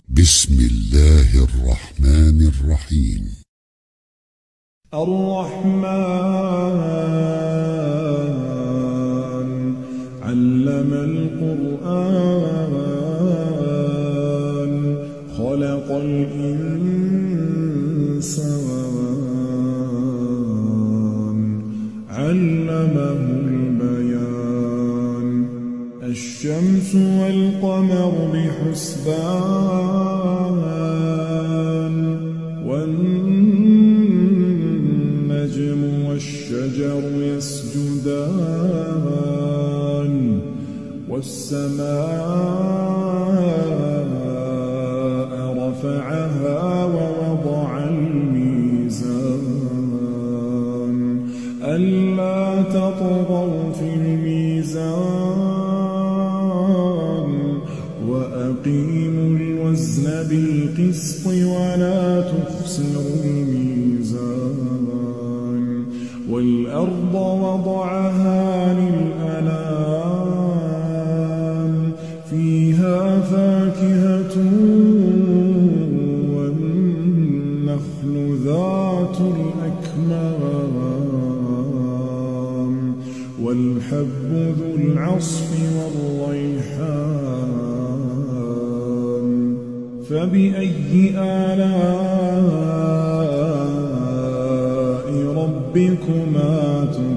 بسم الله الرحمن الرحيم. الرحمن علم القرآن خلق الإنسان علمه البيان. الشمس والقمر بحسبان والنجم والشجر يسجدان والسماء رفعها ووضع الميزان ألا تطغوا في الميزان وأقيموا الوزن بالقسط ولا تخسروا الميزان. والأرض وضعها للأنام فيها فاكهة والنخل ذات الأكمام والحب ذو العصف والريحان. فبأي آلاء ربكما تكذبان؟